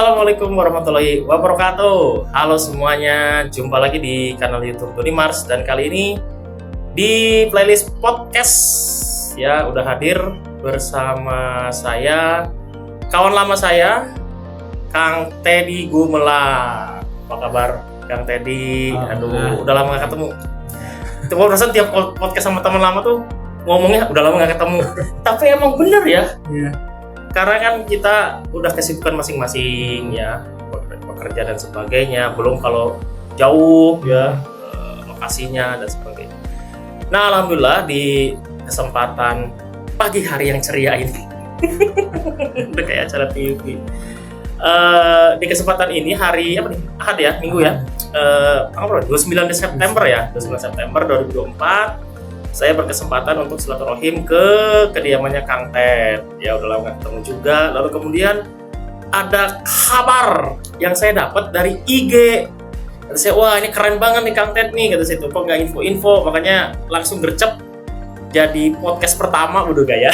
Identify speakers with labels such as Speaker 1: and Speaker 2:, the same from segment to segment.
Speaker 1: Assalamualaikum warahmatullahi wabarakatuh. Halo semuanya, jumpa lagi di kanal YouTube Doni Mars dan kali ini di playlist podcast ya udah hadir bersama saya kawan lama saya Kang Teddy Gumelar. Apa kabar Kang Teddy? Aduh, udah lama gak ketemu. Coba perasaan tiap podcast sama teman lama tuh ngomongnya udah lama gak ketemu. Tapi emang bener ya.
Speaker 2: Iya.
Speaker 1: Karena kan kita udah kesibukan masing-masing ya, bekerja dan sebagainya. Belum kalau jauh ya lokasinya dan sebagainya. Nah, alhamdulillah di kesempatan pagi hari yang ceria ini, udah kayak acara TV. Di kesempatan ini hari apa nih? Ahad ya, Minggu ya. 29 September ya, 29 September 2024. Saya berkesempatan untuk silaturahim ke kediamannya Kang Ted. Ya udah lama gak ketemu juga. Lalu kemudian ada kabar yang saya dapat dari IG. Kata saya, wah ini keren banget nih Kang Ted nih. Kata saya, kok nggak info-info. Makanya langsung gercep jadi podcast pertama, udah gaya.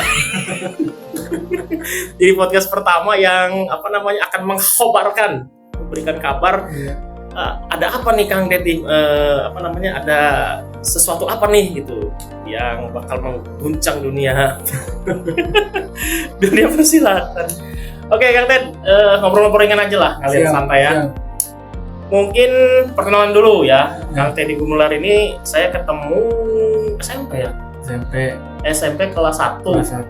Speaker 1: Jadi podcast pertama yang akan mengkhabarkan, memberikan kabar. Ada apa nih Kang Teddy? Ada sesuatu apa nih gitu yang bakal mengguncang dunia dunia persilatan. Oke Kang Ted, ngobrol-ngobrol ringan aja lah, kalian santai ya. Mungkin perkenalan dulu ya. Kang Teddy Gumelar ini saya ketemu SMP ya. SMP kelas 1.
Speaker 2: Kelas 1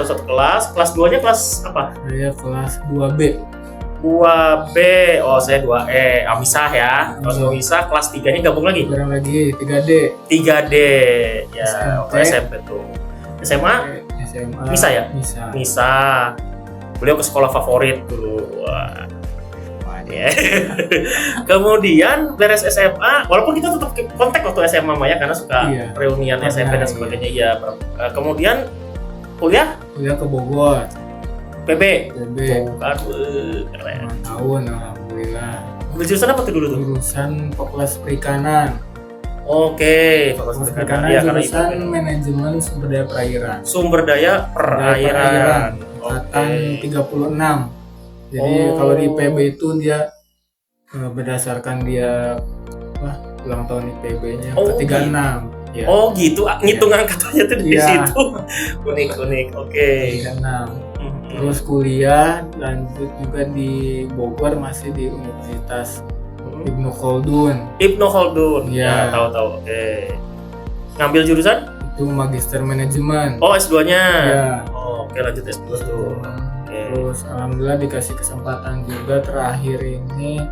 Speaker 2: satu kelas.
Speaker 1: Kelas 2-nya kelas apa?
Speaker 2: Saya kelas 2B.
Speaker 1: 2B, saya 2E, misah ya. Kalau misah, kelas 3-nya gabung lagi?
Speaker 2: Bareng lagi, 3D.
Speaker 1: 3D, ya, SMP tuh. SMA? Misah ya? Misah. Beliau ke sekolah favorit dulu. Wah. Ya. Kemudian beres SMA, walaupun kita tetap kontak waktu SMA ya, karena suka reunian SMP dan sebagainya. Iya. Kemudian kuliah?
Speaker 2: Kuliah ke Bogor.
Speaker 1: PB.
Speaker 2: Bukan,
Speaker 1: keren.
Speaker 2: 5 tahun alhamdulillah.
Speaker 1: Jurusan apa tuh dulu tuh?
Speaker 2: Jurusan Fakultas Perikanan.
Speaker 1: Oke, Fakultas Perikanan.
Speaker 2: Ya, jurusan Manajemen Sumber Daya Perairan.
Speaker 1: Sumber Daya Perairan.
Speaker 2: Angkatan 36. Jadi kalau di IPB itu dia berdasarkan dia ulang tahun IPB-nya ke-36. Ya.
Speaker 1: Oh gitu, ngitung angkatannya tuh di situ. Unik. Oke.
Speaker 2: 36. Terus kuliah lanjut juga di Bogor, masih di Universitas Ibnu Khaldun.
Speaker 1: Ya, tahu. Oke. Ngambil jurusan?
Speaker 2: Itu Magister Manajemen.
Speaker 1: Oh, S2-nya.
Speaker 2: Ya.
Speaker 1: Oke, lanjut S2 tuh.
Speaker 2: Terus alhamdulillah dikasih kesempatan juga terakhir ini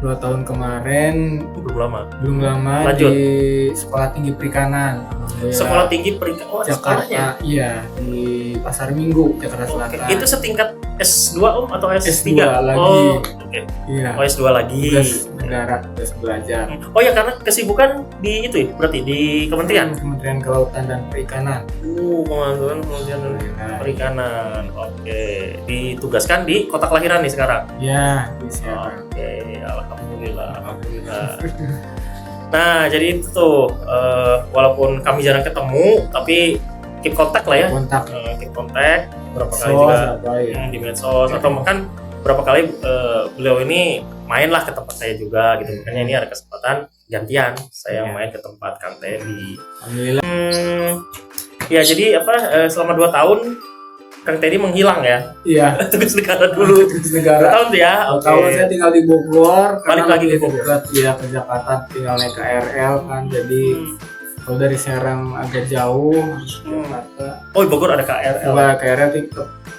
Speaker 2: 2 tahun kemarin. Belum lama
Speaker 1: lanjut.
Speaker 2: Di Sekolah Tinggi Perikanan.
Speaker 1: Sekolah Tinggi Perikanan
Speaker 2: Jakarta. Iya, di Pasar Minggu, Jakarta Selatan.
Speaker 1: Itu setingkat S2 atau S3?
Speaker 2: S2 lagi.
Speaker 1: Oke.
Speaker 2: Iya.
Speaker 1: S2 lagi.
Speaker 2: Tugas negara, tugas belajar.
Speaker 1: Oh ya, karena kesibukan di itu ya, berarti di Kementerian
Speaker 2: Kelautan dan Perikanan.
Speaker 1: Kementerian Perikanan. Oke. Ditugaskan di kota kelahiran nih sekarang.
Speaker 2: Ya, di Serang.
Speaker 1: Oke, alhamdulillah. Nah, jadi itu tuh walaupun kami jarang ketemu, tapi keep kontak lah ya. Keep kontak berapa kali juga di medsos atau bahkan berapa kali beliau ini main lah ke tempat saya juga gitu. Makanya ini ada kesempatan gantian saya main ke tempat Kang Teddy.
Speaker 2: Alhamdulillah.
Speaker 1: Ya jadi selama 2 tahun Kang Teddy menghilang ya?
Speaker 2: Iya.
Speaker 1: Tugas negara dulu.
Speaker 2: 2 tahun
Speaker 1: tuh ya?
Speaker 2: Oke. Tahun saya tinggal di Bogor.
Speaker 1: Balik lagi ke Bogor.
Speaker 2: Iya, ke Jakarta tinggal naik KRL kan. Jadi kalau dari Serang agak jauh, Jakarta.
Speaker 1: Oh, di Bogor ada KRL?
Speaker 2: Ada KRL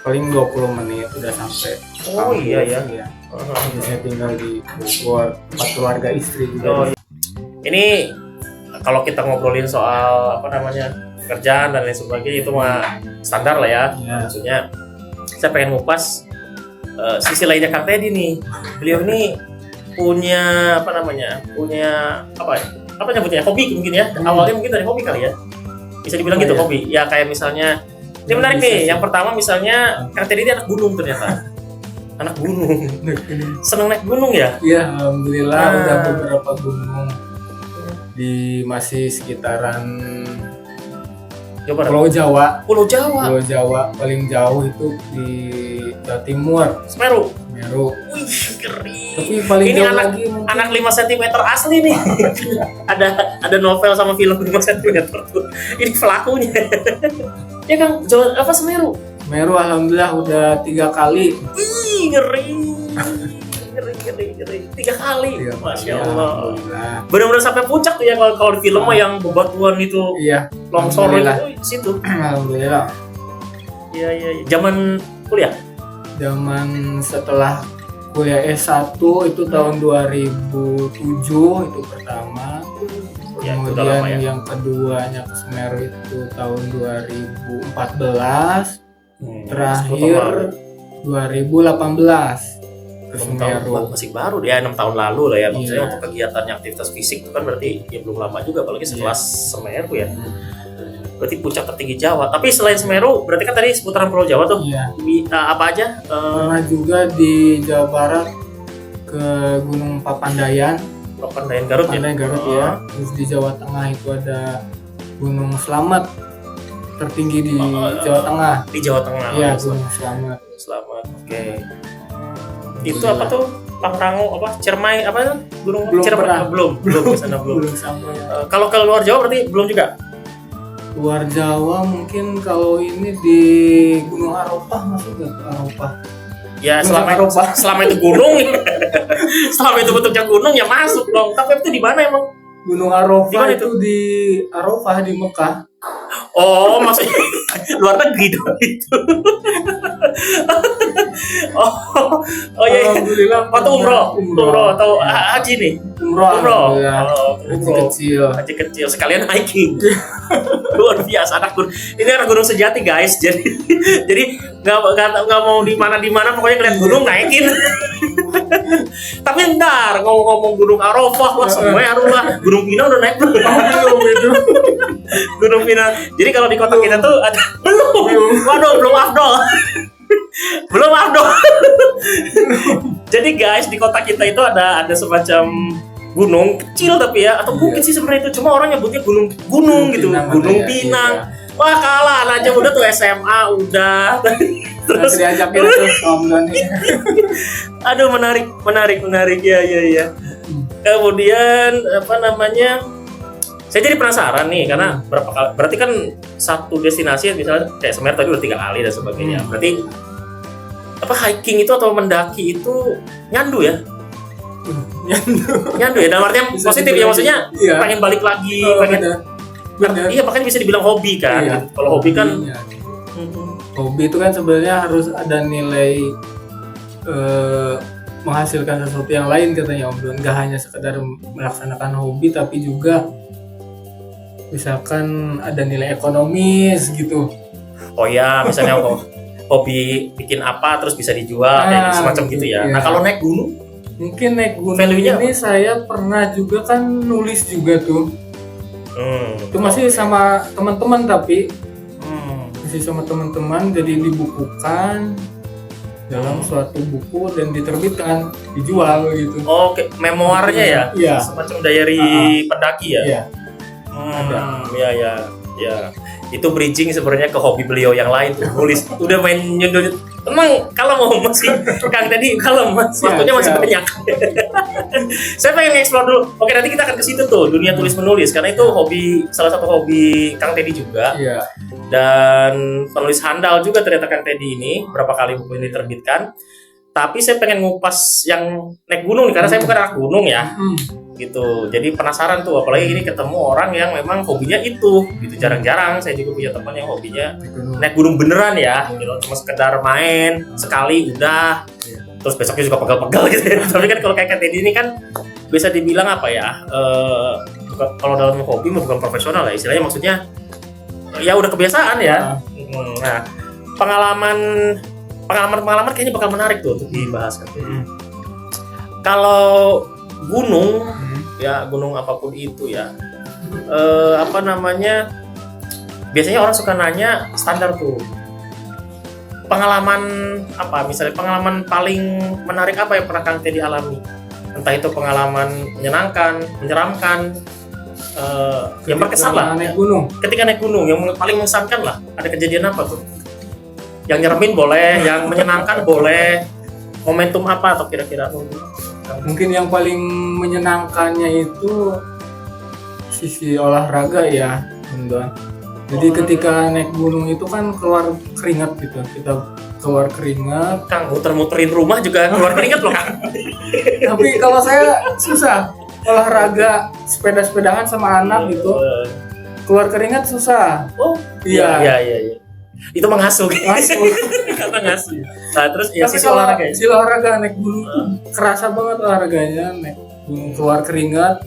Speaker 2: paling 20 menit udah sampai.
Speaker 1: Oh iya ya.
Speaker 2: Jadi saya tinggal di Bogor, tempat keluarga istri juga.
Speaker 1: Ini kalau kita ngobrolin soal pekerjaan dan lain sebagainya itu mah standar lah ya. Maksudnya saya pengen ngupas sisi lainnya Kang Teddy nih. Beliau ini punya nyebutnya hobi mungkin ya. Awalnya mungkin dari hobi kali ya. Bisa dibilang gitu hobi. Ya kayak misalnya ini menarik nih. Yang pertama misalnya Kang Teddy ini anak gunung ternyata. Anak gunung. Seneng naik gunung ya?
Speaker 2: Iya, alhamdulillah udah beberapa gunung di masih sekitaran
Speaker 1: Jawa Barat.
Speaker 2: Pulau Jawa.
Speaker 1: Pulau Jawa.
Speaker 2: Pulau Jawa paling jauh itu di Jawa Timur.
Speaker 1: Semeru.
Speaker 2: Semeru.
Speaker 1: Wih, ngeri.
Speaker 2: Tapi paling
Speaker 1: Ini
Speaker 2: jauh
Speaker 1: anak
Speaker 2: lagi mungkin.
Speaker 1: anak 5 cm asli nih. ada novel sama film 5 cm tuh. Ini pelakunya. Ya Kang, Jawa apa Semeru?
Speaker 2: Semeru alhamdulillah udah 3 kali.
Speaker 1: Ih, ngeri. Ngeri. 3 kali. Masya Allah.
Speaker 2: Alhamdulillah.
Speaker 1: Benar-benar sampai puncak tuh ya kalau di film mah yang bebatuan itu
Speaker 2: Iya.
Speaker 1: longsor itu
Speaker 2: Alhamdulillah.
Speaker 1: di situ.
Speaker 2: Alhamdulillah.
Speaker 1: Iya. Zaman kuliah.
Speaker 2: Zaman setelah kuliah S1 itu tahun 2007 itu pertama.
Speaker 1: Ya, itu udah lama
Speaker 2: Kemudian
Speaker 1: ya.
Speaker 2: yang keduanya ke Semeru itu tahun 2014. Terakhir 2018 ke
Speaker 1: 6 tahun
Speaker 2: Semeru.
Speaker 1: masih baru ya, 6 tahun lalu lah ya maksudnya.
Speaker 2: Iya.
Speaker 1: Untuk kegiatannya aktivitas fisik itu kan berarti ya belum lama juga, apalagi setelah Semeru ya. Berarti puncak tertinggi Jawa. Tapi selain Semeru berarti kan tadi seputaran Pulau Jawa tuh.
Speaker 2: Iya.
Speaker 1: Apa aja?
Speaker 2: Pernah juga di Jawa Barat ke Gunung Papandayan,
Speaker 1: Papandayan Garut ya.
Speaker 2: Papandayan Garut ya. Terus di Jawa Tengah itu ada Gunung Slamet tertinggi di Jawa Tengah.
Speaker 1: Di Jawa Tengah.
Speaker 2: Iya, Gunung Slamet.
Speaker 1: Selamat. Oke. Itu apa tuh? Pangrango apa? Cermai apa tuh? Gunung
Speaker 2: Belum
Speaker 1: Ciremai?
Speaker 2: pernah.
Speaker 1: Belum ke sana belum.
Speaker 2: Belum sampai.
Speaker 1: Kalau ke luar Jawa berarti belum juga.
Speaker 2: Luar Jawa mungkin kalau ini di Gunung Arofah masuk nggak ke Arofah?
Speaker 1: Ya
Speaker 2: Gunung
Speaker 1: selama
Speaker 2: Arofah.
Speaker 1: selama itu gunung, selama itu bentuknya gunung ya masuk dong. Tapi itu di mana emang?
Speaker 2: Gunung
Speaker 1: Di
Speaker 2: Arofah
Speaker 1: mana
Speaker 2: itu di Arofah di Mekah.
Speaker 1: Oh, maksudnya luar negeri dong itu. oh iya.
Speaker 2: Alhamdulillah.
Speaker 1: Waktu umroh atau haji nih?
Speaker 2: Umroh. Alhamdulillah.
Speaker 1: Umroh.
Speaker 2: Kecil-kecil.
Speaker 1: Haji kecil sekalian hiking. Luar biasa anak gunung. Ini anak gunung sejati guys. Jadi nggak mau di mana pokoknya ngeliat gunung naikin. Tapi ntar ngomong-ngomong Gunung Arofah wah semuanya harum lah. Gunung Pinang udah naik belum? Gunung Pinang. Jadi kalau di kota kita tuh ada belum. Waduh, belum afdol. Belum afdol. Jadi guys di kota kita itu ada semacam gunung kecil tapi ya atau bukit sih sebenarnya itu, cuma orang nyebutnya gunung gitu. Gunung Pinang. Wah kalah aja udah tuh SMA udah.
Speaker 2: Terus diajakin tuh Om
Speaker 1: Aduh menarik ya. Kemudian apa namanya? Saya jadi penasaran nih karena berapa kali, berarti kan satu destinasi misalnya kayak Semeru tadi udah 3 kali dan sebagainya. Berarti apa hiking itu atau mendaki itu nyandu ya? Nyandu ya, dalam artian
Speaker 2: Bisa
Speaker 1: positif ya,
Speaker 2: dibilang
Speaker 1: maksudnya
Speaker 2: iya.
Speaker 1: pengen balik lagi,
Speaker 2: Benar.
Speaker 1: Iya, makanya bisa dibilang hobi kan.
Speaker 2: Iya.
Speaker 1: Gitu. Kalau hobi kan
Speaker 2: Hobinya. Hobi itu kan sebenarnya harus ada nilai menghasilkan sesuatu yang lain katanya Om Don. Nggak hanya sekedar melaksanakan hobi tapi juga misalkan ada nilai ekonomis gitu.
Speaker 1: oh ya, misalnya hobi bikin apa terus bisa dijual kayak semacam gitu ya.
Speaker 2: iya.
Speaker 1: Nah, kalau naik gunung
Speaker 2: Mungkin naik gunung
Speaker 1: Value-nya
Speaker 2: ini saya pernah juga kan nulis juga tuh. Itu masih sama teman-teman tapi masih sama teman-teman jadi dibukukan dalam suatu buku dan diterbitkan, dijual gitu.
Speaker 1: Oke, memoirnya ya?
Speaker 2: Iya.
Speaker 1: Semacam diary pendaki ya?
Speaker 2: Iya.
Speaker 1: Ya. Itu bridging sebenarnya ke hobi beliau yang lain tuh, nulis. Udah main nyundul. Emang kalau mau masih Kang tadi kalau waktunya masih
Speaker 2: siap.
Speaker 1: banyak. Saya pengen explore dulu. Oke, nanti kita akan ke situ tuh, dunia tulis menulis karena itu salah satu hobi Kang Teddy juga.
Speaker 2: Iya.
Speaker 1: Dan penulis handal juga ternyata Kang Teddy ini, berapa kali buku ini diterbitkan. Tapi saya pengen ngupas yang naik gunung nih karena saya bukan anak gunung ya. Gitu. Jadi penasaran tuh, apalagi ini ketemu orang yang memang hobinya itu. Gitu, jarang-jarang saya juga punya teman yang hobinya naik gunung beneran ya. Gitu, cuma sekedar main sekali udah. Terus besoknya juga pegal-pegal gitu. Tapi kan kalau kayak Teddy ini kan bisa dibilang apa ya? Kalau dalam hobi bukan profesional ya, istilahnya maksudnya ya udah kebiasaan ya. Nah, pengalaman kayaknya bakal menarik tuh untuk dibahas kan. Kalau gunung ya, gunung apapun itu ya, apa namanya, biasanya orang suka nanya standar tuh pengalaman apa, misalnya pengalaman paling menarik apa yang pernah Kang Teddy alami, entah itu pengalaman menyenangkan, menyeramkan, yang berkesan lah
Speaker 2: naik gunung.
Speaker 1: ketika naik gunung yang paling mengesankan lah, ada kejadian apa tuh yang nyeremin boleh, yang menyenangkan boleh, momentum apa atau kira-kira
Speaker 2: Mungkin yang paling menyenangkannya itu sisi olahraga ya, Don. Jadi ketika naik gunung itu kan keluar keringat gitu, kita keluar keringat.
Speaker 1: Kang muter-muterin rumah juga keluar keringat loh Kang.
Speaker 2: Tapi kalau saya susah olahraga sepeda-sepedahan sama anak gitu, keluar keringat susah.
Speaker 1: Oh iya. Itu mengasuh karena ngasuh. Nah terus ya
Speaker 2: Tapi si olahraga naik gunung tuh kerasa banget olahraganya, naik gunung keluar keringat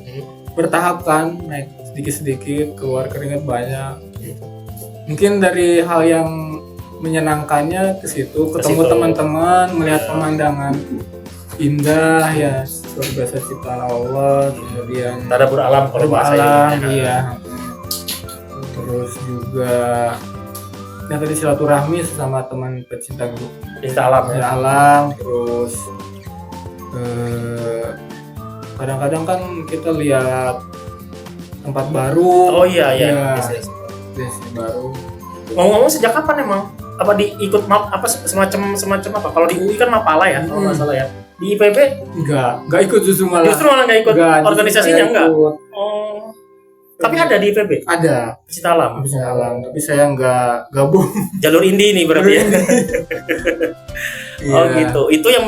Speaker 2: bertahap kan, naik sedikit-sedikit keluar keringat banyak. Mungkin dari hal yang menyenangkannya ke situ, ketemu teman-teman, melihat pemandangan indah ya, surga ciptaan Allah, kemudian
Speaker 1: tadabbur alam kalau bahasa
Speaker 2: alam, iya. Terus juga ya tadi silaturahmi sesama teman pecinta
Speaker 1: alam ya.
Speaker 2: Alam, terus kadang-kadang kan kita lihat tempat baru.
Speaker 1: Oh iya.
Speaker 2: Destinasi baru.
Speaker 1: Ngomong-ngomong sejak kapan emang? Apa diikut map apa semacam apa? Kalau di UI kan Mapala ya, kalau nggak salah ya. Di IPB
Speaker 2: enggak ikut justru malah
Speaker 1: nggak ikut organisasinya enggak.
Speaker 2: Ikut.
Speaker 1: Oh. Tapi ada di IPB?
Speaker 2: Ada.
Speaker 1: Pecinta alam.
Speaker 2: Tapi saya nggak gabung.
Speaker 1: Jalur indie nih berarti ya. Oh gitu. Itu yang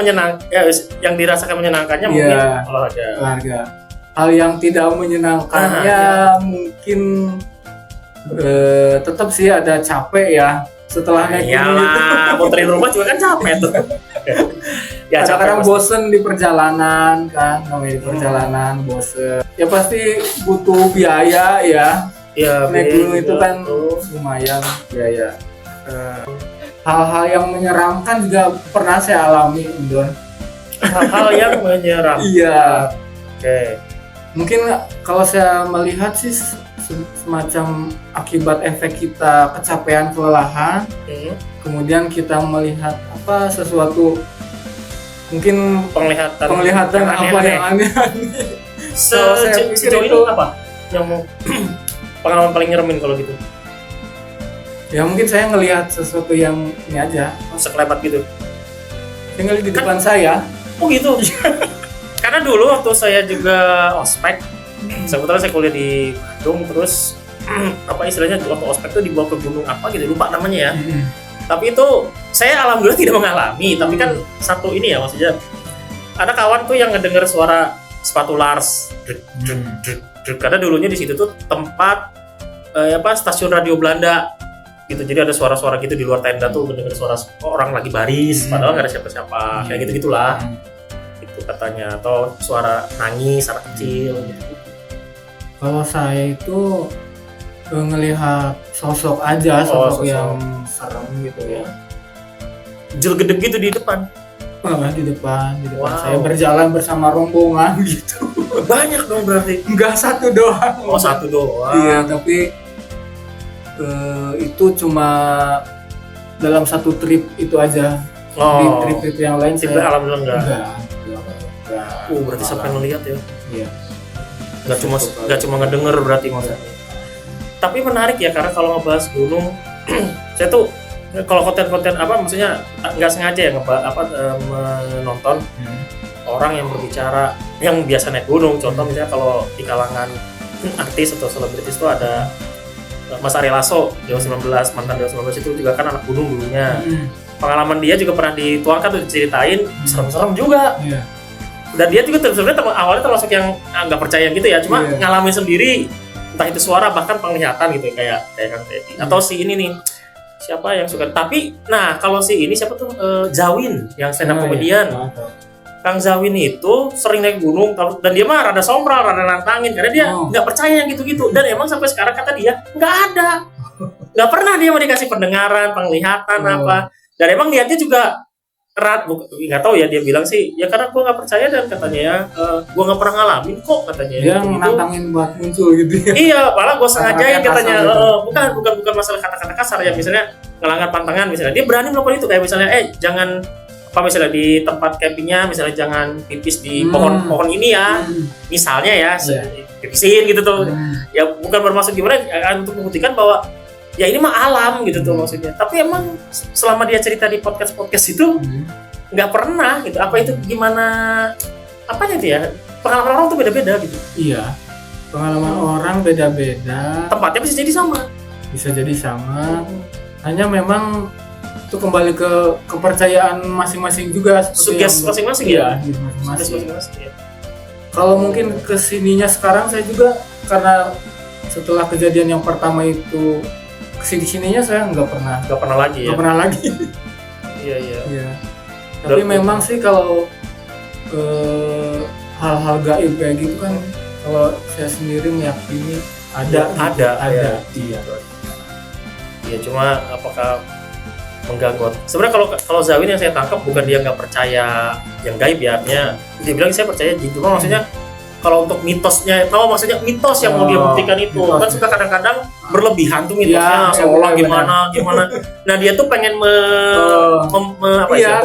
Speaker 1: yang dirasakan menyenangkannya mungkin
Speaker 2: olahraga. Hal yang tidak menyenangkannya mungkin tetap sih ada capek ya setelah naik gunung itu.
Speaker 1: Muterin rumah juga kan capek tuh. Ya
Speaker 2: kadang-kadang bosen di perjalanan kan, namanya di perjalanan bosen. Ya pasti butuh biaya ya. Naik gunung itu kan lumayan biaya. Hal-hal yang menyeramkan juga pernah saya alami, Don.
Speaker 1: Hal-hal yang menyeramkan.
Speaker 2: Iya.
Speaker 1: Oke.
Speaker 2: Mungkin kalau saya melihat sih semacam akibat efek kita kecapean, kelelahan, kemudian kita melihat sesuatu mungkin penglihatan apa yang aneh.
Speaker 1: Sejauh ini apa yang mau pengalaman paling nyeremin kalau gitu?
Speaker 2: Ya mungkin saya ngelihat sesuatu yang ini aja,
Speaker 1: sekelebat gitu.
Speaker 2: Tinggal di depan saya.
Speaker 1: Oh gitu. Karena dulu waktu saya juga ospek, sebetulnya saya kuliah di Bandung, terus apa istilahnya waktu ospek tuh dibawa ke gunung apa gitu, lupa namanya ya. Tapi itu saya alhamdulillah tidak mengalami, tapi kan satu ini ya maksudnya ada kawan tuh yang ngedenger suara sepatu Lars, karena dulunya di situ tuh tempat stasiun radio Belanda gitu, jadi ada suara-suara gitu di luar tenda tuh, mendengar suara orang lagi baris, padahal nggak ada siapa-siapa, kayak gitu-gitulah. Itu katanya, atau suara nangis anak kecil gitu.
Speaker 2: Kalau saya itu ngelihat sosok aja, sosok yang serem gitu ya.
Speaker 1: Jelgedeg gitu di depan.
Speaker 2: Di depan. Wow. Saya berjalan bersama rombongan gitu.
Speaker 1: Banyak dong berarti.
Speaker 2: Enggak satu doang.
Speaker 1: Oh, satu doang.
Speaker 2: Iya, tapi itu cuma dalam satu trip itu aja. Di trip yang lain
Speaker 1: saya alhamdulillah enggak. Berarti
Speaker 2: enggak
Speaker 1: sampai ngelihat ya.
Speaker 2: Iya.
Speaker 1: Enggak cuma ngedenger berarti maksudnya. Tapi menarik ya, karena kalau ngebahas gunung saya tuh kalau konten-konten maksudnya nggak sengaja ya menonton orang yang berbicara yang biasa naik gunung. Contoh misalnya kalau di kalangan artis atau selebritis itu ada Mas Ari Lasso, Dewa 19, mantan Dewa 19 itu juga kan anak gunung dulunya. Pengalaman dia juga pernah dituangkan tuh, diceritain, serem-serem juga. Dan dia juga sebenarnya awalnya termasuk yang nggak percaya gitu ya, cuma ngalamin sendiri, entah itu suara bahkan penglihatan gitu, kayak Kang Teddy atau si ini nih, siapa yang suka. Tapi nah kalau si ini siapa tuh, Zawin yang stand up comedian. Kang Zawin itu sering naik gunung dan dia mah rada sombral, rada nantangin karena dia nggak percaya yang gitu-gitu, dan emang sampai sekarang kata dia nggak pernah dia mau dikasih pendengaran, penglihatan apa, dan emang niatnya juga erat. Nggak tahu ya, dia bilang sih ya karena gue nggak percaya, dan katanya ya gue nggak pernah ngalamin kok katanya.
Speaker 2: Dia nantangin buat muncul gitu ya.
Speaker 1: Iya, malah gue sengajain katanya. Bukan masalah kata-kata kasar ya, misalnya ngelanggar pantangan misalnya, dia berani melakukan itu, kayak misalnya jangan misalnya di tempat campingnya misalnya jangan pipis di pohon ini ya, misalnya ya. dipipisin gitu tuh. Ya bukan bermaksud gimana untuk membuktikan bahwa ya ini mah alam gitu tuh maksudnya. Tapi emang selama dia cerita di podcast itu nggak pernah gitu. Apa itu gimana? Apanya itu ya? Pengalaman orang tuh beda-beda gitu.
Speaker 2: Iya. Pengalaman orang beda-beda.
Speaker 1: Tempatnya bisa jadi sama.
Speaker 2: Bisa jadi sama. Hanya memang itu kembali ke kepercayaan masing-masing juga.
Speaker 1: Suges masing-masing ya.
Speaker 2: Masing-masing. Ya. Kalau mungkin kesininya sekarang saya juga karena setelah kejadian yang pertama itu kesini-sininya saya nggak pernah lagi. Iya. Tapi memang sih kalau hal-hal gaib kayak gitu kan, kalau saya sendiri meyakini ada.
Speaker 1: Iya, cuma apakah mengganggu? Sebenarnya kalau Zawin yang saya tangkap bukan dia nggak percaya yang gaib ya, artinya dia bilang saya percaya jin, cuma maksudnya kalau untuk mitosnya, maksudnya mitos yang mau dia buktikan itu kan suka kadang-kadang berlebihan tuh mitosnya, seolah gimana. Nah dia tuh pengen bukan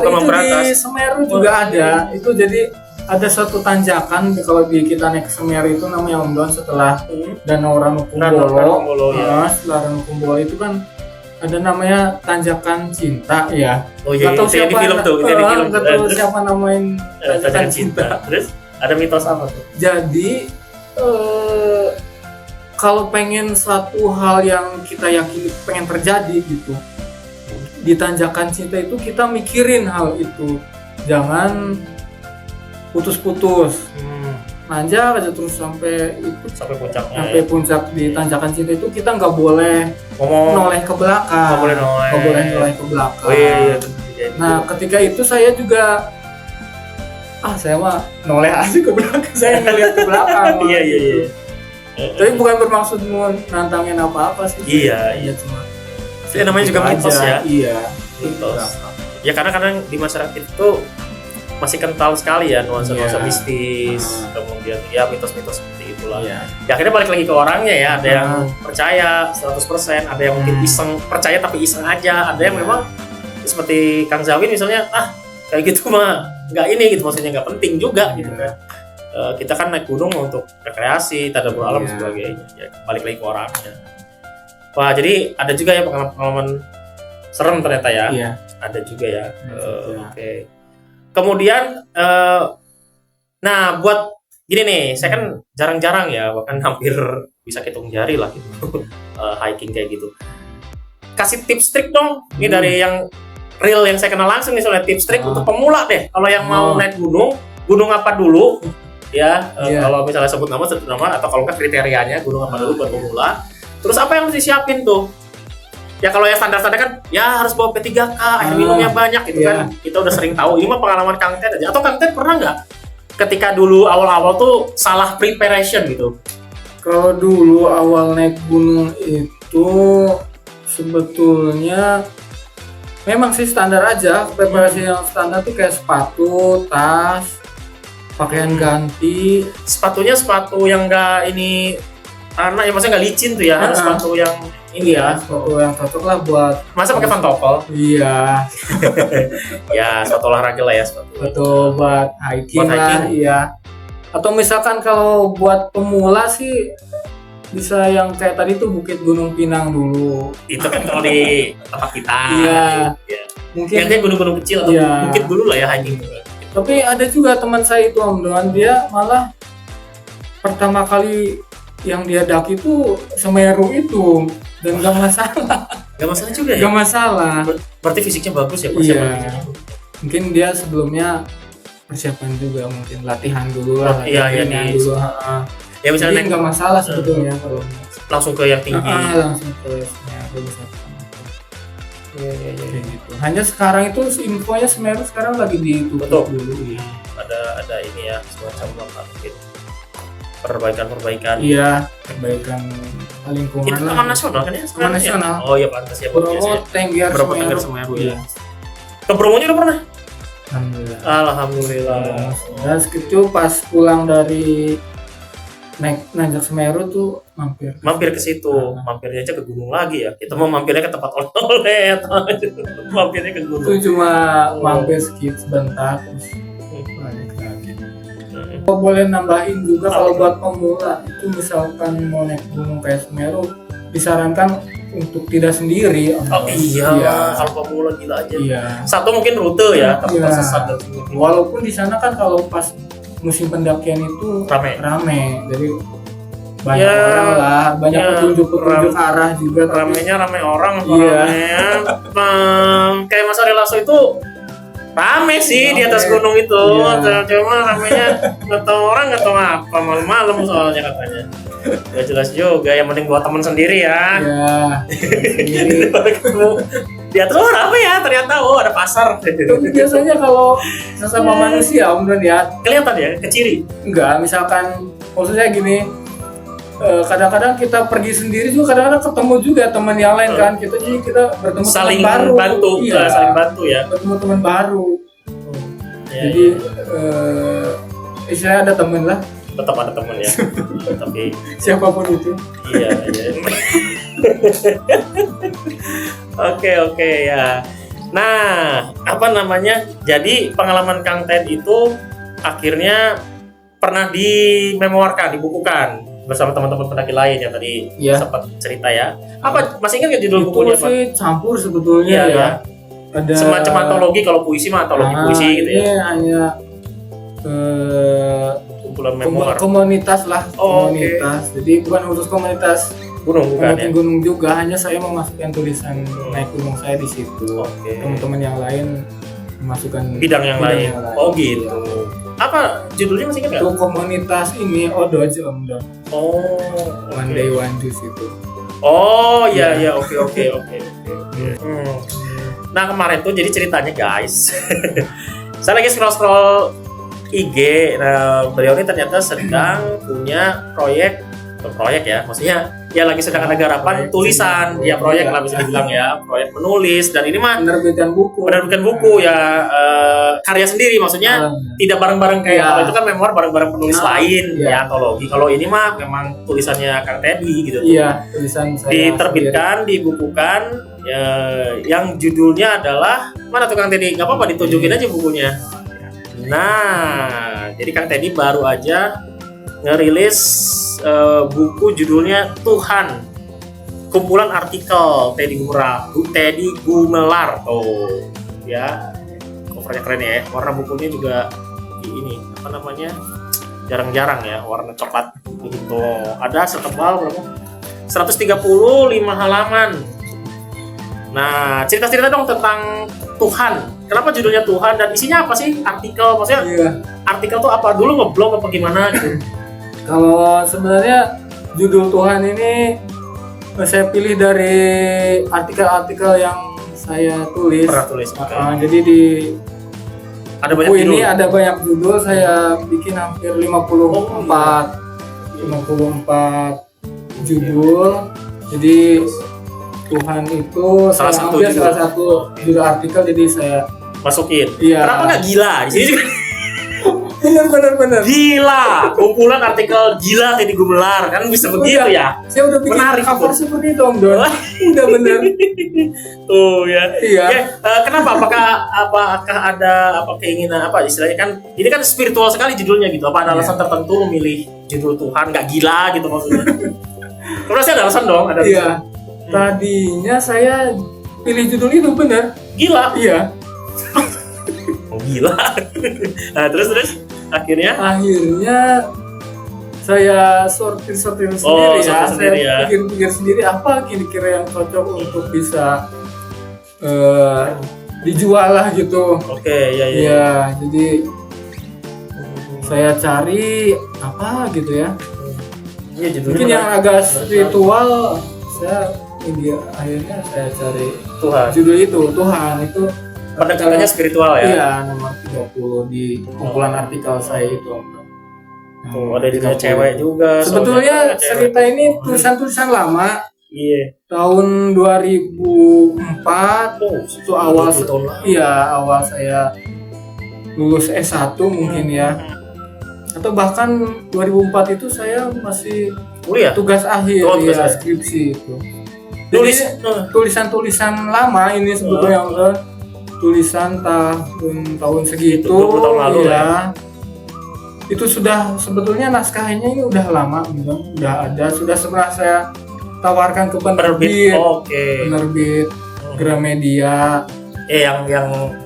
Speaker 1: memberantas.
Speaker 2: Di Semeru juga ada, itu jadi ada satu tanjakan kalau di kita naik ke Semeru itu namanya Omdon setelah Danau Ranukumbolo. Setelah Ranukumbolo itu kan ada namanya tanjakan cinta ya.
Speaker 1: Oh iya, itu yang di film tuh.
Speaker 2: Nggak tahu siapa namain
Speaker 1: tanjakan cinta. Terus ada mitos apa tuh?
Speaker 2: Jadi kalau pengen satu hal yang kita yakini pengen terjadi gitu, di tanjakan cinta itu kita mikirin hal itu, jangan putus-putus. Nanjak aja terus sampai
Speaker 1: puncaknya.
Speaker 2: Sampai puncak di tanjakan cinta itu kita nggak boleh noleh ke belakang. Nggak boleh noleh ke belakang.
Speaker 1: Oh iya.
Speaker 2: Nah ketika itu saya juga saya mah noleh aja ke belakang, saya ngeliat ke belakang.
Speaker 1: Iya.
Speaker 2: Tapi bukan bermaksud mau nantangin apa-apa sih.
Speaker 1: Iya.
Speaker 2: Cuma
Speaker 1: namanya juga mitos ya.
Speaker 2: Iya.
Speaker 1: Mitos. Ya karena kadang di masyarakat itu masih kental sekali ya nuansa-nuansa mistis, kemudian ya mitos-mitos seperti itulah. Ya akhirnya balik lagi ke orangnya ya, ada yang percaya 100%, ada yang mungkin iseng, percaya tapi iseng aja, ada yang memang seperti Kang Zawin misalnya, kayak gitu mah nggak ini gitu, maksudnya nggak penting juga gitu kan. Kita kan naik gunung untuk rekreasi, tadabbur alam dan sebagainya. Ya balik lagi ke orangnya. Wah, jadi ada juga ya pengalaman serem ternyata ya.
Speaker 2: Iya.
Speaker 1: Ada juga ya. Oke. Kemudian, nah buat gini nih, saya kan jarang-jarang ya, bahkan hampir bisa hitung jari lah gitu, hiking kayak gitu. Kasih tips trik dong, ini dari yang real yang saya kenal langsung nih, soalnya tips trik untuk pemula deh. Kalau yang mau naik gunung apa dulu? Ya, kalau misalnya sebut nama atau kalau nggak kriterianya gunung apa dulu buat pemula. Terus apa yang mesti siapin tuh? Ya kalau yang standar-standar kan ya harus bawa P3K, air minumnya banyak gitu kan. Kita udah sering tahu. Ini mah pengalaman Kang Ted aja. Atau Kang Ted pernah nggak ketika dulu awal-awal tuh salah preparation gitu?
Speaker 2: Kalau dulu awal naik gunung itu sebetulnya memang sih standar aja. Preparasi yang standar tuh kayak sepatu, tas, pakaian ganti.
Speaker 1: Sepatunya sepatu yang nggak ini karena ya maksudnya nggak licin tuh ya, harus sepatu yang ini ya,
Speaker 2: sepatu yang cocok lah buat.
Speaker 1: Masa pakai pantofel?
Speaker 2: Iya.
Speaker 1: Ya sepatu olahraga lah ya,
Speaker 2: sepatu buat hiking lah, iya. Atau misalkan kalau buat pemula sih bisa yang kayak tadi tuh Bukit Gunung Pinang dulu.
Speaker 1: Itu kan kalau di tempat kita.
Speaker 2: Iya. Mungkin
Speaker 1: yang gunung-gunung kecil atau bukit dulu lah ya hiking.
Speaker 2: Tapi ada juga teman saya itu Om Doan, dia malah pertama kali yang dia daki itu Semeru itu dan gak masalah.
Speaker 1: Gak masalah juga ya?
Speaker 2: Gak masalah.
Speaker 1: Berarti fisiknya bagus ya persiapan.
Speaker 2: Iya. Mungkin dia sebelumnya persiapan juga, mungkin latihan dulu lah.
Speaker 1: Iya
Speaker 2: dulu.
Speaker 1: Ya misalnya
Speaker 2: nggak masalah sebetulnya kalau
Speaker 1: langsung ke yang tinggi.
Speaker 2: Langsung ke Semeru bisa. Iya. Gitu. Hanya sekarang itu infonya Semeru sekarang lagi ditutup dulu.
Speaker 1: Ada ini ya semacam apa mungkin perbaikan.
Speaker 2: Iya, perbaikan lingkungan.
Speaker 1: Itu taman nasional kan ya?
Speaker 2: Taman nasional.
Speaker 1: Oh iya pantas ya.
Speaker 2: Bromo Tengger
Speaker 1: Semeru ya. Ke Bromonya udah pernah? Alhamdulillah.
Speaker 2: Dan itu pas pulang dari nanjak Semeru tuh mampir ke situ.
Speaker 1: Mampirnya aja ke gunung lagi ya. Kita mau mampirnya ke tempat oleh-oleh. Mampirnya ke gunung.
Speaker 2: Itu cuma mampir skip sebentar terus balik lagi. Boleh nambahin juga kalau buat pemula itu misalkan mau naik gunung kayak Semeru disarankan untuk tidak sendiri.
Speaker 1: Oh iya, kalau pemula gila aja.
Speaker 2: Iya.
Speaker 1: Satu mungkin rute ya, tapi
Speaker 2: Iya.
Speaker 1: sesat dan sebagainya.
Speaker 2: Walaupun di sana kan kalau pas musim pendakian itu rame. Jadi banyak orang lah, banyak petunjuk arah juga.
Speaker 1: Ramenya rame orang,
Speaker 2: Iya.
Speaker 1: Kayak Mas Ari Lasso itu rame sih di atas gunung itu, cuma ramenya nggak tahu orang nggak tahu apa, malam-malam soalnya katanya. Gak jelas juga, yang penting buat teman sendiri ya.
Speaker 2: Iya.
Speaker 1: Di atas rame ya, ternyata ada pasar.
Speaker 2: Tapi biasanya kalau sesama manusia, Om Don ya,
Speaker 1: kelihatan ya, keciri.
Speaker 2: Enggak, misalkan maksudnya gini. Kadang-kadang kita pergi sendiri juga, kadang-kadang ketemu juga teman yang lain kan, kita bertemu
Speaker 1: saling
Speaker 2: teman baru,
Speaker 1: bantu, saling bantu ya,
Speaker 2: bertemu teman baru.
Speaker 1: Ya,
Speaker 2: jadi istilahnya ada teman lah,
Speaker 1: tetap ada teman ya, tapi
Speaker 2: siapapun itu.
Speaker 1: Iya. Oke ya. Nah, apa namanya? Jadi pengalaman Kang Ted itu akhirnya pernah dimemoarkan, dibukukan bersama teman-teman pendaki lain yang tadi sempat cerita ya. Apa masih ingat nggak judul bukunya apa?
Speaker 2: Itu campur sebetulnya ya. Ada
Speaker 1: semacam antologi, kalau puisi mah antologi puisi gitu ya.
Speaker 2: Ini hanya
Speaker 1: kumpulan memoir.
Speaker 2: Komunitas lah, komunitas.
Speaker 1: Okay.
Speaker 2: Jadi bukan khusus komunitas
Speaker 1: gunung bukan ya?
Speaker 2: Gunung juga, hanya saya memasukkan tulisan naik gunung saya di situ. Teman-teman yang lain memasukkan
Speaker 1: bidang yang lain. Oh gitu. Apa judulnya masih ingat nggak?
Speaker 2: Itu komunitas ini Odoj Om Don. One Day One Juice itu.
Speaker 1: Oh iya oke. Nah kemarin tuh jadi ceritanya guys, saya lagi scroll IG. Nah beliau ini ternyata sedang punya proyek ya, maksudnya ya lagi sedang ada garapan tulisan, ya proyek lah bisa dibilang ya, proyek menulis, dan ini mah
Speaker 2: menerbitkan buku
Speaker 1: ya, karya sendiri, maksudnya tidak bareng-bareng kayak kalau itu kan memoir bareng-bareng penulis lain ya, antologi. Kalau ini mah memang tulisannya Kang Teddy gitu.
Speaker 2: Iya, tulisan saya
Speaker 1: diterbitkan, dibukukan, yang judulnya adalah mana tuh Kang Teddy? Nggak apa-apa ditunjukin aja bukunya. Nah, jadi Kang Teddy baru aja ngerilis buku judulnya Tuhan, kumpulan artikel Teddy Gumelar. Ya, covernya keren ya. Warna bukunya juga ini apa namanya, jarang-jarang ya, warna coklat gitu. Ada setebal berapa? 135 halaman. Nah, cerita-cerita dong tentang Tuhan. Kenapa judulnya Tuhan dan isinya apa sih? Artikel, maksudnya artikel tuh apa? Dulu ngeblog apa gimana gitu?
Speaker 2: Kalau sebenarnya judul Tuhan ini saya pilih dari artikel-artikel yang saya tulis.
Speaker 1: Pernah tulis.
Speaker 2: Jadi di
Speaker 1: ada banyak
Speaker 2: buku
Speaker 1: judul.
Speaker 2: ini ada banyak judul, saya bikin hampir 54 judul. Jadi Tuhan itu salah satu judul artikel, jadi saya
Speaker 1: masukin.
Speaker 2: Iya.
Speaker 1: Kenapa nggak gila di sini?
Speaker 2: Bener.
Speaker 1: Gila, kumpulan artikel gila Teddy Gumelar, kan bisa begitu ya?
Speaker 2: Saya udah bikin cover seperti itu Om Don. Udah bener.
Speaker 1: Tuh ya.
Speaker 2: Iya.
Speaker 1: Kenapa? Apakah ada keinginan apa istilahnya, kan ini kan spiritual sekali judulnya gitu. Apa ada alasan tertentu memilih judul Tuhan, nggak gila gitu maksudnya? Terus ada alasan dong, ada.
Speaker 2: Iya. Tadinya saya pilih judul itu bener.
Speaker 1: Gila.
Speaker 2: Iya.
Speaker 1: Gila. Nah, terus akhirnya
Speaker 2: saya sortir sendiri saya pikir sendiri apa kira-kira yang cocok untuk bisa dijual lah gitu.
Speaker 1: Oke, ya.
Speaker 2: Jadi saya cari apa gitu ya. Mungkin yang agak spiritual, akhirnya saya cari
Speaker 1: Tuhan.
Speaker 2: Judul itu Tuhan itu
Speaker 1: pendekatannya spiritual ya?
Speaker 2: Iya, nomor 30 di kumpulan artikel saya itu.
Speaker 1: Ada juga cewek juga.
Speaker 2: Sebetulnya cerita ini tulisan-tulisan lama.
Speaker 1: Iya.
Speaker 2: Tahun 2004 itu awal saya lulus S1 mungkin ya. Atau bahkan 2004 itu saya masih
Speaker 1: kuliah,
Speaker 2: tugas akhir skripsi itu. Tulisan-tulisan lama ini sebetulnya tulisan tahun segitu
Speaker 1: 20 tahun lalu ya.
Speaker 2: itu sudah sebetulnya naskahnya ini udah lama gitu, udah ada, sudah pernah saya tawarkan ke penerbit, penerbit Gramedia,
Speaker 1: yang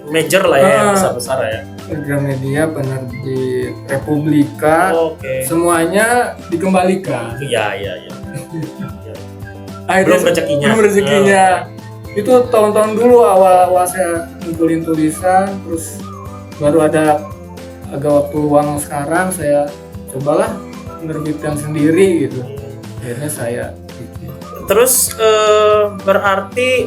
Speaker 1: major lah ya, yang besar ya.
Speaker 2: Gramedia, penerbit Republika, semuanya dikembalikan.
Speaker 1: Iya.
Speaker 2: Belum rezekinya. Itu tahun-tahun dulu awal-awal saya ngumpulin tulisan, terus baru ada agak waktu luang sekarang saya cobalah menerbitkan sendiri gitu. Akhirnya saya bikin.
Speaker 1: Terus berarti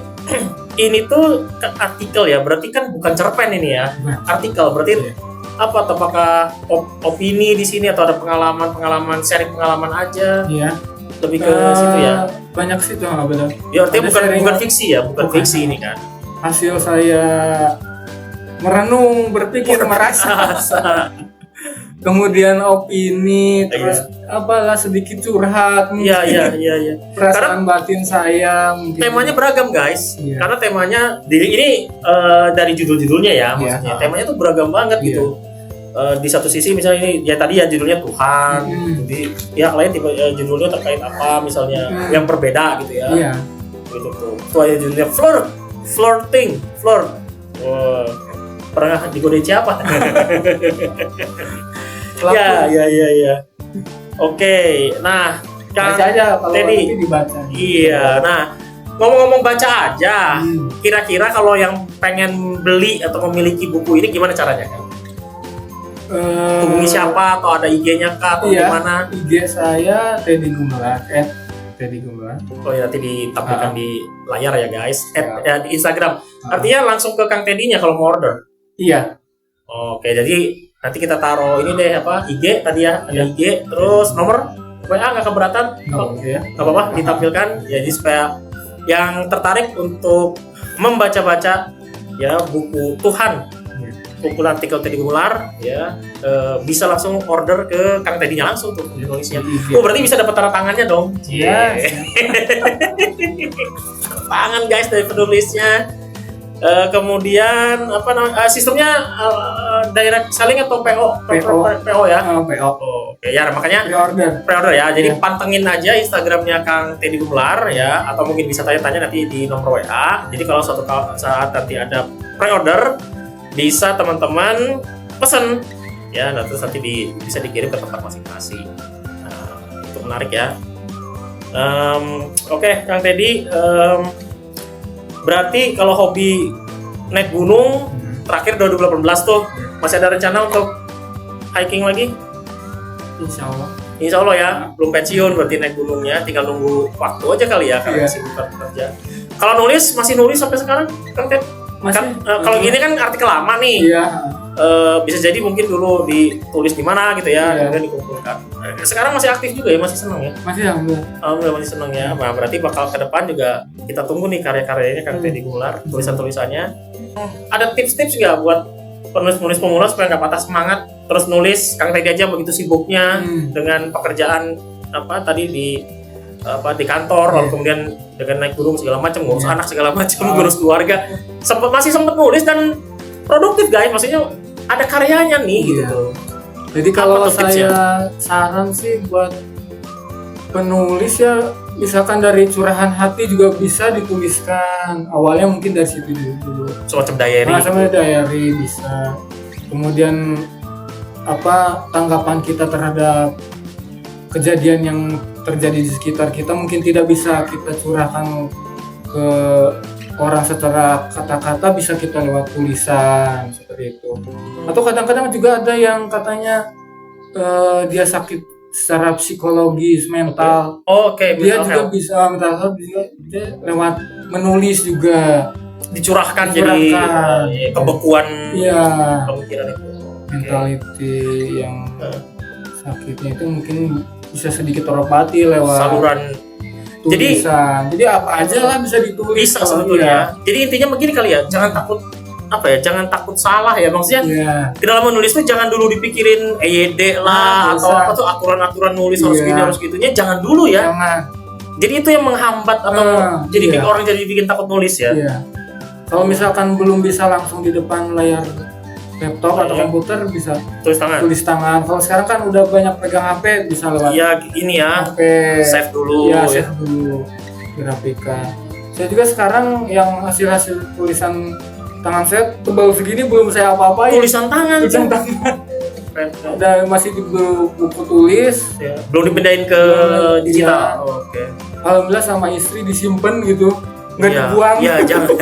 Speaker 1: ini tuh artikel ya, berarti kan bukan cerpen ini ya, artikel berarti apa? Apakah opini di sini atau ada pengalaman sharing pengalaman aja?
Speaker 2: Iya.
Speaker 1: Lebih ke situ ya.
Speaker 2: Banyak situ nggak benar.
Speaker 1: Ya artinya bukan fiksi ya, bukan fiksi ini kan.
Speaker 2: Hasil saya merenung, berpikir, merasa. Kemudian opini, terus apalah sedikit curhat.
Speaker 1: Iya.
Speaker 2: Perasaan batin saya. Mungkin.
Speaker 1: Temanya beragam guys, karena temanya ini dari judul-judulnya ya, maksudnya temanya tuh beragam banget gitu. Di satu sisi misalnya ini ya tadi ya judulnya Tuhan, di pihak lain tipe judulnya terkait apa misalnya yang berbeda gitu ya.
Speaker 2: Iya.
Speaker 1: Gitu tuh. Itu aja judulnya flirting. Pernah digodain siapa? Ya. Oke, nah
Speaker 2: baca aja kalau nanti dibaca.
Speaker 1: Iya, nah ngomong-ngomong baca aja, kira-kira kalau yang pengen beli atau memiliki buku ini gimana caranya kan? Hubungi siapa atau ada IG-nya kah atau gimana?
Speaker 2: IG saya Teddy Gumelar, Teddy Gumelar.
Speaker 1: Oh ya, nanti ditampilkan di layar ya guys. Di Instagram. Artinya langsung ke Kang Teddy-nya kalau mau order.
Speaker 2: Iya.
Speaker 1: Oke, jadi nanti kita taruh ini deh apa IG tadi ya, ada IG, terus nomor WA nggak keberatan? Nggak apa-apa, ditampilkan. Jadi supaya yang tertarik untuk membaca-baca ya buku Tuhan, kumpulan artikel Teddy Gumelar ya, bisa langsung order ke Kang Teddy-nya langsung tuh penulisnya. Oh berarti bisa dapat tanda tangannya dong?
Speaker 2: Iya.
Speaker 1: Tangan guys dari penulisnya. Kemudian apa namanya sistemnya direct selling atau PO ya?
Speaker 2: PO.
Speaker 1: Oke ya makanya pre-order ya. Jadi pantengin aja Instagramnya Kang Teddy Gumelar ya, atau mungkin bisa tanya-tanya nanti di nomor WA. Jadi kalau suatu saat nanti ada pre-order bisa teman-teman pesen ya, terus nanti bisa dikirim ke tempat masing-masing. Nah, itu menarik ya. Oke, Kang Teddy, berarti kalau hobi naik gunung terakhir 2018 tuh masih ada rencana untuk hiking lagi? Insya Allah ya, belum pensiun berarti naik gunungnya, tinggal nunggu waktu aja kali ya karena masih bukan kerja. Kalau masih nulis sampai sekarang, Kang Teddy? Kan, kalau gini kan artikel lama nih.
Speaker 2: Iya.
Speaker 1: Bisa jadi mungkin dulu ditulis di mana gitu ya, kemudian dikumpulkan. Sekarang masih aktif juga ya, masih senang ya?
Speaker 2: Masih alhamdulillah.
Speaker 1: Masih senang ya. Nah, berarti bakal ke depan juga kita tunggu nih karya-karyanya Kang Teddy Gumelar, tulisan-tulisannya. Ada tips-tips nggak buat penulis pemula supaya nggak patah semangat terus nulis? Kang Teddy aja begitu sibuknya dengan pekerjaan apa tadi di kantor, lalu kemudian dengan naik gunung segala macam, ngurus anak segala macam, ngurus keluarga, masih sempat nulis dan produktif guys, maksudnya ada karyanya nih gitu.
Speaker 2: Jadi kalau saya saran sih buat penulis ya, misalkan dari curahan hati juga bisa dituliskan. Awalnya mungkin dari situ dulu.
Speaker 1: Semacam diary.
Speaker 2: Diary bisa. Kemudian apa tanggapan kita terhadap kejadian yang terjadi di sekitar kita mungkin tidak bisa kita curahkan ke orang secara kata-kata, bisa kita lewat tulisan seperti itu. Atau kadang-kadang juga ada yang katanya dia sakit secara psikologis, mental. Dia juga bisa mental health, dia lewat menulis juga
Speaker 1: dicurahkan. Jadi kebekuan pemikiran itu.
Speaker 2: Mentality yang sakitnya itu mungkin bisa sedikit terobati lewat
Speaker 1: saluran tulisan.
Speaker 2: Jadi apa aja lah bisa ditulis.
Speaker 1: Bisa sebetulnya. Jadi intinya begini kali ya, jangan takut jangan takut salah ya, maksudnya di dalam menulis tuh jangan dulu dipikirin EYD lah atau apa tuh aturan-aturan nulis harus gini harus gitunya, jangan dulu ya. Jadi itu yang menghambat atau jadi orang jadi bikin takut nulis ya.
Speaker 2: Kalau misalkan belum bisa langsung di depan layar laptop atau komputer bisa
Speaker 1: tulis tangan.
Speaker 2: Kalau sekarang kan udah banyak pegang HP, bisa lewat
Speaker 1: ya ini ya
Speaker 2: HP,
Speaker 1: save dulu
Speaker 2: ya save dulu, dirapikan. Saya juga sekarang yang hasil tulisan tangan saya tebal segini belum saya apa-apain.
Speaker 1: Tulisan tangan.
Speaker 2: Udah masih di buku tulis
Speaker 1: ya. Belum dipindahin ke digital. Oke.
Speaker 2: Alhamdulillah sama istri disimpan gitu, nggak dibuang.
Speaker 1: Iya jangan.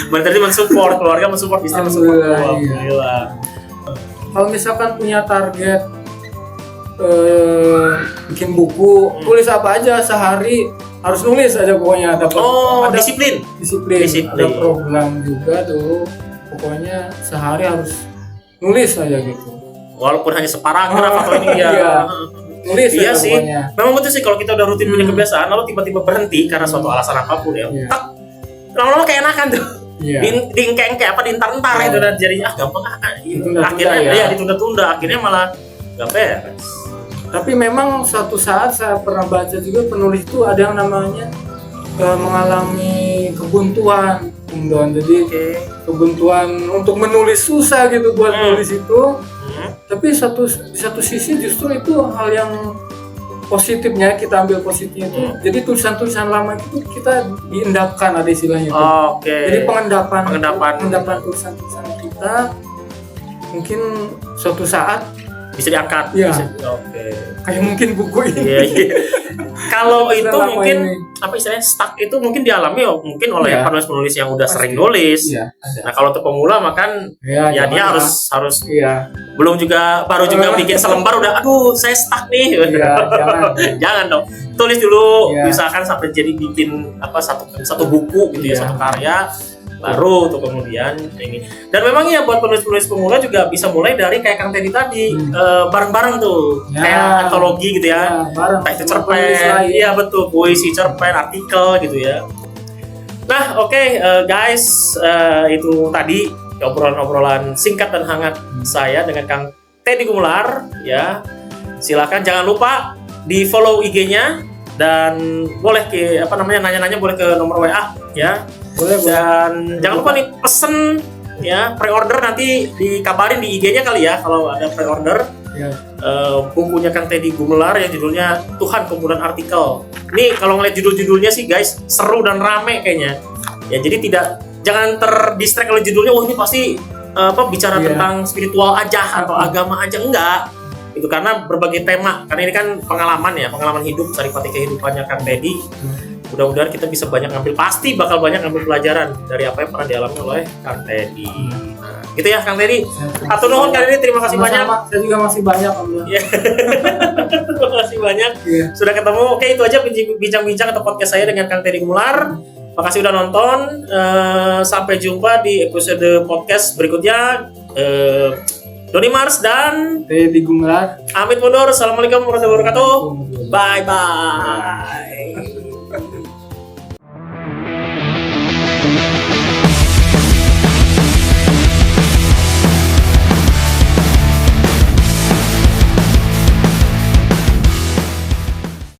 Speaker 1: Berarti mensupport keluarga, mensupport istri, mensupport keluarga.
Speaker 2: Kalau misalkan punya target bikin buku, tulis apa aja sehari harus nulis aja pokoknya.
Speaker 1: Ada disiplin.
Speaker 2: Ada program juga tuh, pokoknya sehari harus nulis aja gitu.
Speaker 1: Walaupun hanya separagraf atau ini ya.
Speaker 2: Iya. Nulis
Speaker 1: iya sih.
Speaker 2: Pokoknya.
Speaker 1: Memang betul sih kalau kita udah rutin punya kebiasaan lalu tiba-tiba berhenti karena suatu alasan apapun ya. Tak. Lama-lama kayak enakan tuh. Iya. Diengke-engke apa diintar-entar itu dan jadinya gampang akhirnya ditunda-tunda akhirnya malah enggak beres.
Speaker 2: Tapi memang suatu saat saya pernah baca juga penulis itu ada yang namanya mengalami kebuntuan. Jadi kebuntuan untuk menulis susah gitu buat nulis itu. Tapi di satu sisi justru itu hal yang positifnya, kita ambil positifnya itu. Jadi tulisan-tulisan lama itu kita diendapkan, ada istilahnya itu. Jadi pengendapan tulisan-tulisan kita mungkin suatu saat
Speaker 1: bisa diangkat.
Speaker 2: Iya. Kayak mungkin buku ini.
Speaker 1: Iya. Kalau itu mungkin apa istilahnya stuck itu mungkin dialami mungkin oleh penulis-penulis yang udah sering nulis.
Speaker 2: Iya,
Speaker 1: nah kalau untuk pemula makan dia harus belum juga baru juga bikin selembar udah aduh saya stuck nih.
Speaker 2: Iya,
Speaker 1: jangan dong. Tulis dulu misalkan sampai jadi bikin apa satu buku gitu ya, satu karya baru tuh kemudian ini. Dan memang ya buat penulis-penulis pemula juga bisa mulai dari kayak Kang Teddy tadi bareng-bareng tuh kayak antologi gitu ya. Entah itu cerpen, iya betul, puisi, cerpen, artikel gitu ya. Nah oke, guys, itu tadi obrolan-obrolan singkat dan hangat saya dengan Kang Teddy Gumelar ya. Silakan jangan lupa di follow IG-nya dan boleh nanya-nanya boleh ke nomor WA ya. Boleh. Jangan lupa nih pesen ya, pre-order nanti dikabarin di IG-nya kali ya kalau ada pre-order. Bukunya Kang Teddy Gumelar yang judulnya Tuhan Kumpulan Artikel. Ini kalau ngeliat judul-judulnya sih guys seru dan rame kayaknya. Ya jadi jangan terdistract oleh judulnya. Ini pasti bicara tentang spiritual aja atau agama aja, enggak. Itu karena berbagai tema. Karena ini kan pengalaman hidup, saripati kehidupannya Kang Teddy. Mudah-mudahan kita bisa pasti bakal banyak ngambil pelajaran dari apa yang pernah dialami oleh Kang Teddy. Nah, gitu ya Kang Teddy. Atur nuhun kali ini, terima kasih banyak.
Speaker 2: Saya juga masih banyak.
Speaker 1: Terima kasih banyak. Sudah ketemu. Oke, itu aja bincang-bincang atau podcast saya dengan Kang Teddy Gumelar. Makasih udah nonton. Sampai jumpa di episode podcast berikutnya. Doni Mars dan
Speaker 2: Teddy Gumelar.
Speaker 1: Amit mundur. Assalamualaikum warahmatullahi wabarakatuh. Bye bye.